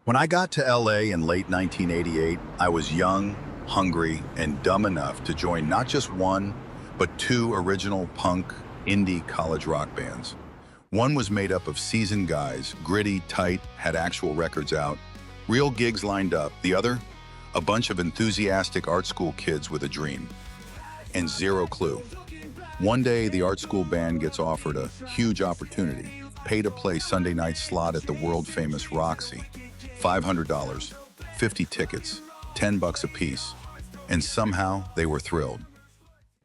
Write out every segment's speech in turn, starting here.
When I got to LA in late 1988, I was young, hungry, and dumb enough to join not just one, but two original punk indie college rock bands. One was made up of seasoned guys, gritty, tight, had actual records out, real gigs lined up. The other, a bunch of enthusiastic art school kids with a dream and zero clue. One day, the art school band gets offered a huge opportunity, pay to play Sunday night slot at the world-famous Roxy. $500, 50 tickets, $10 a piece, and somehow they were thrilled.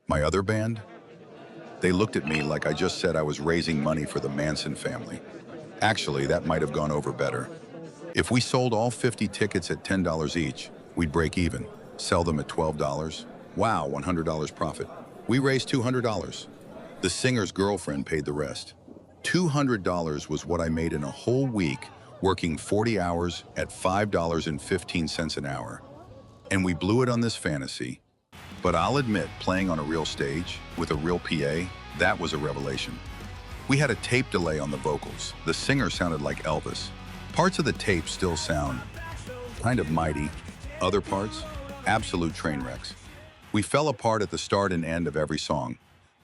My other band? They looked at me like I just said I was raising money for the Manson family. Actually, that might have gone over better. If we sold all 50 tickets at $10 each, we'd break even. Sell them at $12. Wow, $100 profit. We raised $200. The singer's girlfriend paid the rest. $200 was what I made in a whole week, working 40 hours at $5.15 an hour. And we blew it on this fantasy. But I'll admit, playing on a real stage with a real PA, that was a revelation. We had a tape delay on the vocals. The singer sounded like Elvis. Parts of the tape still sound kind of mighty. Other parts, absolute train wrecks. We fell apart at the start and end of every song.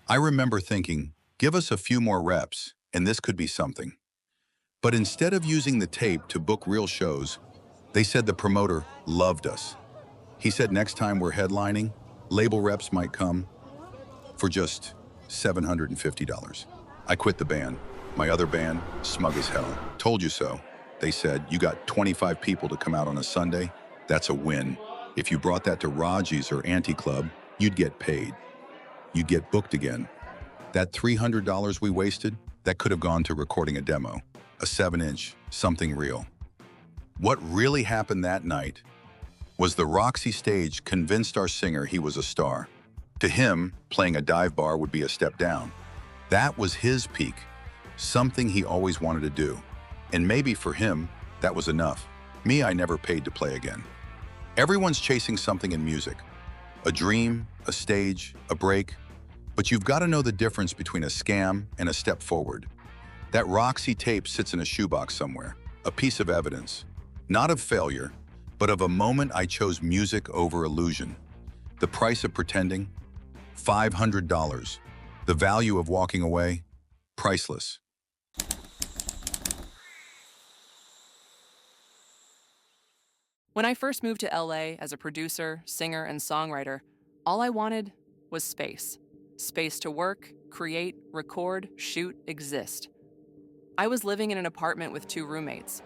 I remember thinking, give us a few more reps, and this could be something. But instead of using the tape to book real shows, they said the promoter loved us. He said next time we're headlining, label reps might come for just $750. I quit the band. My other band, smug as hell. Told you so. They said, you got 25 people to come out on a Sunday? That's a win. If you brought that to Raji's or Anti-Club, you'd get paid. You'd get booked again. That $300 we wasted, that could have gone to recording a demo, a 7-inch, something real. What really happened that night was the Roxy stage convinced our singer he was a star. To him, playing a dive bar would be a step down. That was his peak, something he always wanted to do. And maybe for him, that was enough. Me, I never paid to play again. Everyone's chasing something in music. A dream, a stage, a break. But you've got to know the difference between a scam and a step forward. That Roxy tape sits in a shoebox somewhere, a piece of evidence. Not of failure, but of a moment I chose music over illusion. The price of pretending? $500. The value of walking away? Priceless. When I first moved to LA as a producer, singer, and songwriter, all I wanted was space. Space to work, create, record, shoot, exist. I was living in an apartment with two roommates.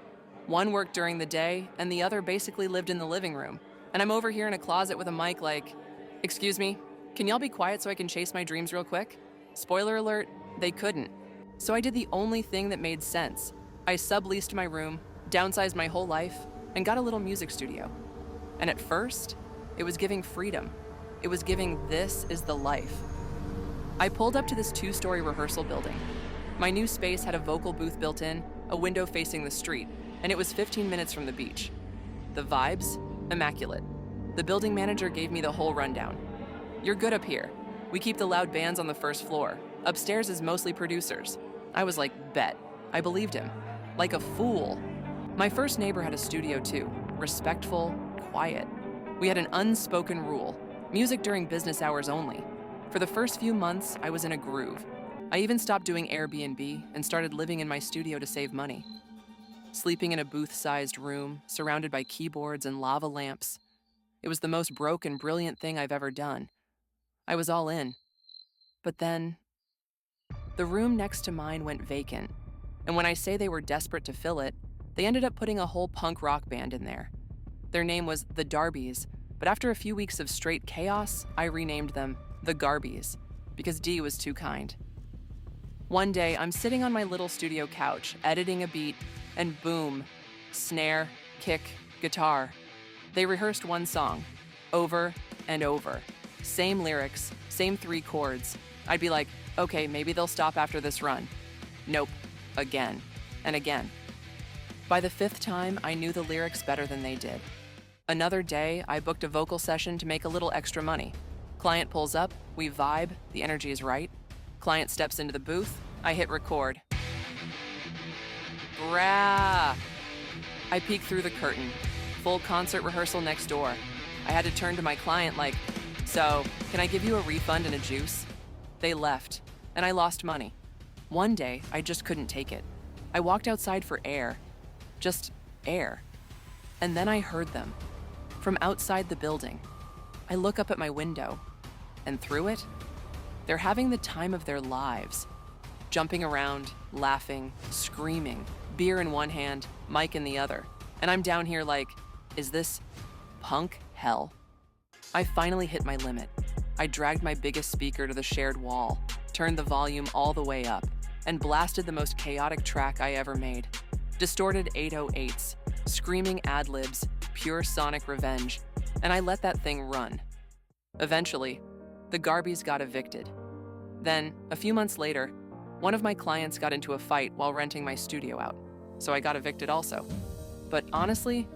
One worked during the day, and the other basically lived in the living room. And I'm over here in a closet with a mic like, excuse me, can y'all be quiet so I can chase my dreams real quick? Spoiler alert, they couldn't. So I did the only thing that made sense. I subleased my room, downsized my whole life, and got a little music studio. And at first, it was giving freedom. It was giving this is the life. I pulled up to this 2-story rehearsal building. My new space had a vocal booth built in, a window facing the street, and it was 15 minutes from the beach. The vibes? Immaculate. The building manager gave me the whole rundown. You're good up here. We keep the loud bands on the first floor. Upstairs is mostly producers. I was like, bet. I believed him. Like a fool. My first neighbor had a studio too. Respectful, quiet. We had an unspoken rule. Music during business hours only. For the first few months, I was in a groove. I even stopped doing Airbnb and started living in my studio to save money. Sleeping in a booth-sized room, surrounded by keyboards and lava lamps. It was the most broke and brilliant thing I've ever done. I was all in. But then, the room next to mine went vacant. And when I say they were desperate to fill it, they ended up putting a whole punk rock band in there. Their name was the Darbies, but after a few weeks of straight chaos, I renamed them the Garbies, because D was too kind. One day, I'm sitting on my little studio couch, editing a beat, and boom, snare, kick, guitar. They rehearsed one song, over and over. Same lyrics, same 3 chords. I'd be like, okay, maybe they'll stop after this run. Nope, again and again. By the 5th time, I knew the lyrics better than they did. Another day, I booked a vocal session to make a little extra money. Client pulls up, we vibe, the energy is right. Client steps into the booth, I hit record. Brah! I peeked through the curtain. Full concert rehearsal next door. I had to turn to my client like, "So, can I give you a refund and a juice?" They left, and I lost money. One day, I just couldn't take it. I walked outside for air. Just air. And then I heard them. From outside the building. I look up at my window, and through it, they're having the time of their lives. Jumping around, laughing, screaming, beer in one hand, mic in the other. And I'm down here like, is this punk hell? I finally hit my limit. I dragged my biggest speaker to the shared wall, turned the volume all the way up, and blasted the most chaotic track I ever made. Distorted 808s, screaming ad-libs, pure sonic revenge, and I let that thing run. Eventually, the Garbies got evicted. Then, a few months later, one of my clients got into a fight while renting my studio out, so I got evicted also. But honestly,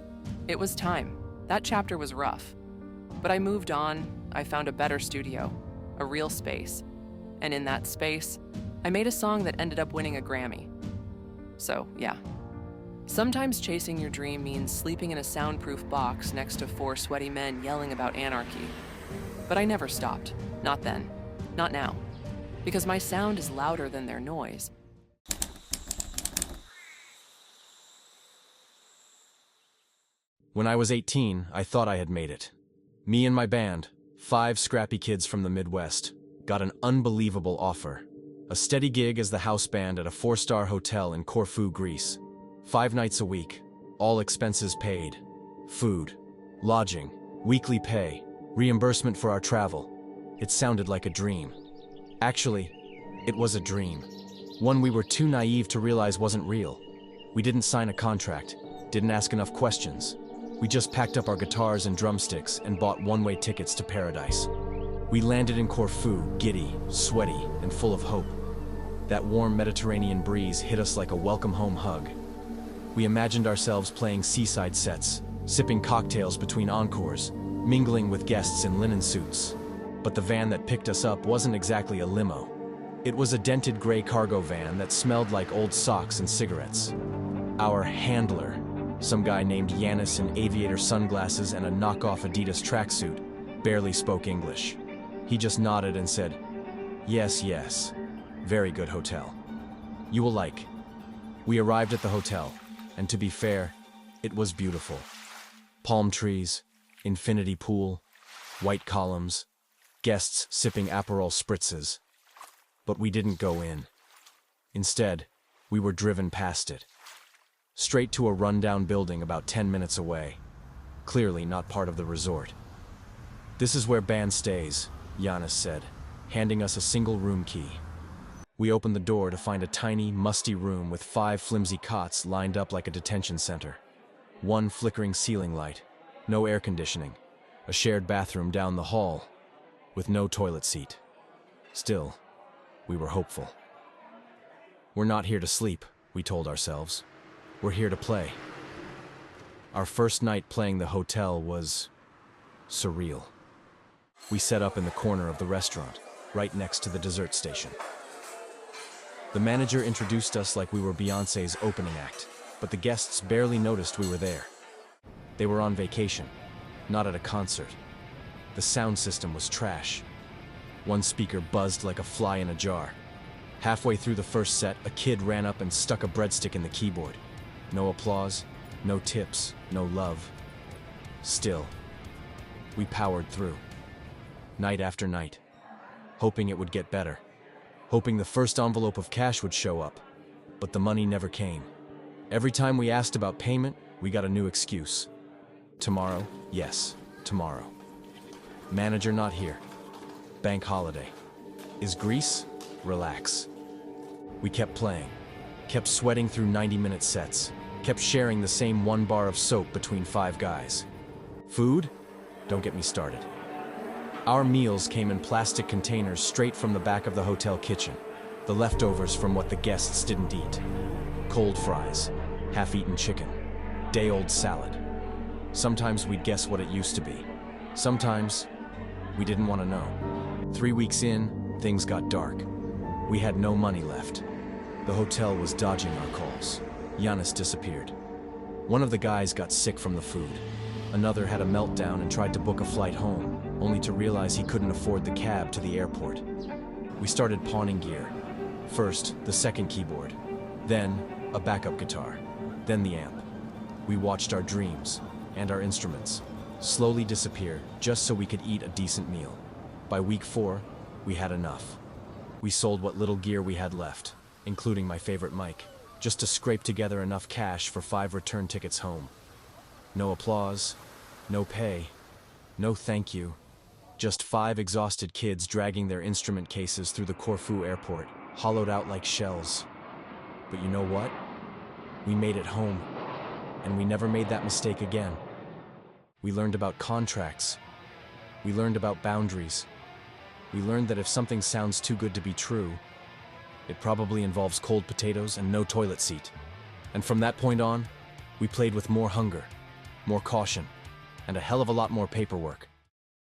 it was time. That chapter was rough. But I moved on, I found a better studio, a real space. And in that space, I made a song that ended up winning a Grammy. So, yeah. Sometimes chasing your dream means sleeping in a soundproof box next to 4 sweaty men yelling about anarchy. But I never stopped. Not then. Not now. Because my sound is louder than their noise. When I was 18, I thought I had made it. Me and my band, 5 scrappy kids from the Midwest, got an unbelievable offer. A steady gig as the house band at a 4-star hotel in Corfu, Greece. 5 nights a week, all expenses paid. Food, lodging, weekly pay, reimbursement for our travel. It sounded like a dream. Actually, it was a dream. One we were too naive to realize wasn't real. We didn't sign a contract, didn't ask enough questions. We just packed up our guitars and drumsticks and bought one-way tickets to paradise. We landed in Corfu, giddy, sweaty, and full of hope. That warm Mediterranean breeze hit us like a welcome home hug. We imagined ourselves playing seaside sets, sipping cocktails between encores, mingling with guests in linen suits. But the van that picked us up wasn't exactly a limo. It was a dented gray cargo van that smelled like old socks and cigarettes. Our handler, some guy named Yanis in aviator sunglasses and a knockoff Adidas tracksuit, barely spoke English. He just nodded and said, "Yes, yes. Very good hotel. You will like." We arrived at the hotel, and to be fair, it was beautiful. Palm trees, infinity pool, white columns, guests sipping Aperol spritzes. But we didn't go in. Instead, we were driven past it. Straight to a rundown building about 10 minutes away. Clearly not part of the resort. "This is where band stays," Yanis said, handing us a single room key. We opened the door to find a tiny, musty room with 5 flimsy cots lined up like a detention center. One flickering ceiling light, no air conditioning, a shared bathroom down the hall, with no toilet seat. Still, we were hopeful. "We're not here to sleep," we told ourselves. "We're here to play." Our first night playing the hotel was surreal. We set up in the corner of the restaurant, right next to the dessert station. The manager introduced us like we were Beyoncé's opening act, but the guests barely noticed we were there. They were on vacation, not at a concert. The sound system was trash. One speaker buzzed like a fly in a jar. Halfway through the first set, a kid ran up and stuck a breadstick in the keyboard. No applause, no tips, no love. Still, we powered through. Night after night, hoping it would get better. Hoping the first envelope of cash would show up, but the money never came. Every time we asked about payment, we got a new excuse. Tomorrow, yes, tomorrow. Manager not here. Bank holiday. Is Greece? Relax. We kept playing, kept sweating through 90-minute sets, kept sharing the same 1 bar of soap between 5 guys. Food? Don't get me started. Our meals came in plastic containers straight from the back of the hotel kitchen, the leftovers from what the guests didn't eat. Cold fries, half-eaten chicken, day-old salad. Sometimes we'd guess what it used to be. Sometimes, we didn't want to know. 3 weeks in, things got dark. We had no money left. The hotel was dodging our calls. Yanis disappeared. One of the guys got sick from the food. Another had a meltdown and tried to book a flight home, only to realize he couldn't afford the cab to the airport. We started pawning gear. First, the second keyboard, then a backup guitar, then the amp. We watched our dreams and our instruments slowly disappear just so we could eat a decent meal. By week 4, we had enough. We sold what little gear we had left, including my favorite mic, just to scrape together enough cash for 5 return tickets home. No applause, no pay, no thank you. Just 5 exhausted kids dragging their instrument cases through the Corfu airport, hollowed out like shells. But you know what? We made it home, and we never made that mistake again. We learned about contracts. We learned about boundaries. We learned that if something sounds too good to be true, it probably involves cold potatoes and no toilet seat. And from that point on, we played with more hunger, more caution, and a hell of a lot more paperwork.